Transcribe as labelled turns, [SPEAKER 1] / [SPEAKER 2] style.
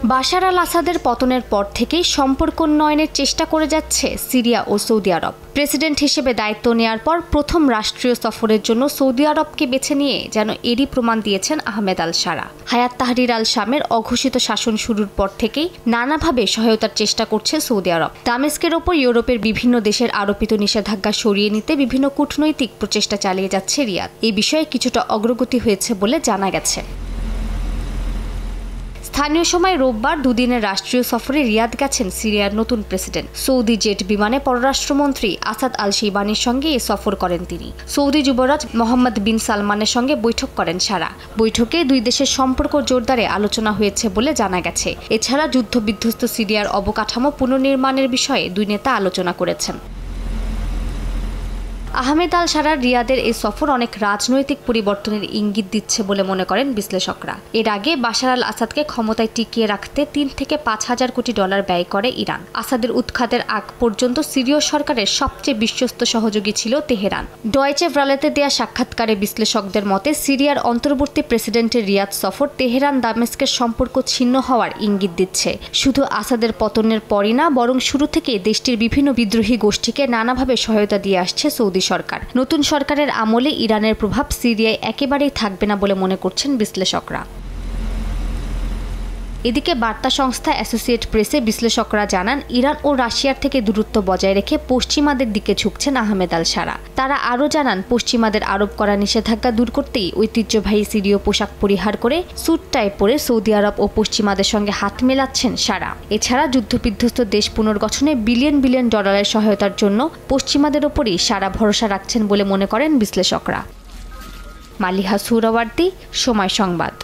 [SPEAKER 1] বাশার আল আসাদের পতনের পর থেকেই সম্পর্ক উন্নয়নের চেষ্টা করে যাচ্ছে সিরিয়া ও সৌদি আরব। প্রেসিডেন্ট হিসেবে দায়িত্ব নেয়ার পর প্রথম রাষ্ট্রীয় সফরের জন্য সৌদি আরবকে বেছে নিয়ে যেন এরই প্রমাণ দিয়েছেন আহমেদ আল শারা। হায়াত তাহরির আল শামের অঘোষিত শাসন শুরুর পর থেকেই নানাভাবে সহায়তার চেষ্টা করছে সৌদি আরব। দামেস্কের ওপর ইউরোপের বিভিন্ন দেশের আরোপিত নিষেধাজ্ঞা সরিয়ে নিতে বিভিন্ন কূটনৈতিক প্রচেষ্টা চালিয়ে যাচ্ছে রিয়াদ। এই বিষয়ে কিছুটা অগ্রগতি হয়েছে বলে জানা গেছে। স্থানীয় সময় রোববার দুদিনের রাষ্ট্রীয় সফরে রিয়াদ গেছেন সিরিয়ার নতুন প্রেসিডেন্ট। সৌদি জেট বিমানে পররাষ্ট্রমন্ত্রী আসাদ আল শিবানির সঙ্গে এ সফর করেন তিনি। সৌদি যুবরাজ মোহাম্মদ বিন সালমানের সঙ্গে বৈঠক করেন শারা। বৈঠকে দুই দেশের সম্পর্ক জোরদারে আলোচনা হয়েছে বলে জানা গেছে। এছাড়া যুদ্ধবিধ্বস্ত সিরিয়ার অবকাঠামো পুনর্নির্মাণের বিষয়ে দুই নেতা আলোচনা করেছেন। আহমেদ আল শারার রিয়াদের এই সফর অনেক রাজনৈতিক পরিবর্তনের ইঙ্গিত দিচ্ছে বলে মনে করেন বিশ্লেষকরা। এর আগে বাশার আল আসাদকে ক্ষমতায় টিকিয়ে রাখতে 3 থেকে 5,000 কোটি ডলার ব্যয় করে ইরান। আসাদের উৎখাতের আগ পর্যন্ত সিরীয় সরকারের সবচেয়ে বিশ্বস্ত সহযোগী ছিল তেহরান। ডয়েচে ভ্যালেতে দেয়া সাক্ষাৎকারে বিশ্লেষকদের মতে সিরিয়ার অন্তর্বর্তী প্রেসিডেন্টের রিয়াদ সফর তেহরান দামেস্কের সম্পর্ক ছিন্ন হওয়ার ইঙ্গিত দিচ্ছে। শুধু আসাদের পতনের পরই না, বরং শুরু থেকে দেশটির বিভিন্ন বিদ্রোহী গোষ্ঠীকে নানাভাবে সহায়তা দিয়ে আসছে সৌদি সরকার। নতুন সরকারের আমলে ইরানের প্রভাব সিরিয়ায় একেবারেই থাকবে না বলে মনে করছেন বিশ্লেষকরা। এদিকে বার্তা সংস্থা অ্যাসোসিয়েট প্রেসে বিশ্লেষকরা জানান, ইরান ও রাশিয়ার থেকে দূরত্ব বজায় রেখে পশ্চিমাদের দিকে ঝুঁকছেন আহমেদ আল শারা। তারা আরও জানান, পশ্চিমাদের আরোপ করা নিষেধাজ্ঞা দূর করতেই ঐতিহ্যবাহী সিরীয় পোশাক পরিহার করে স্যুট টাই পরে সৌদি আরব ও পশ্চিমাদের সঙ্গে হাত মেলাচ্ছেন শারা। এছাড়া যুদ্ধবিধ্বস্ত দেশ পুনর্গঠনে বিলিয়ন বিলিয়ন ডলারের সহায়তার জন্য পশ্চিমাদের ওপরই শারা ভরসা রাখছেন বলে মনে করেন বিশ্লেষকরা। মালিহা সুহরাওয়ার্দী, সময় সংবাদ।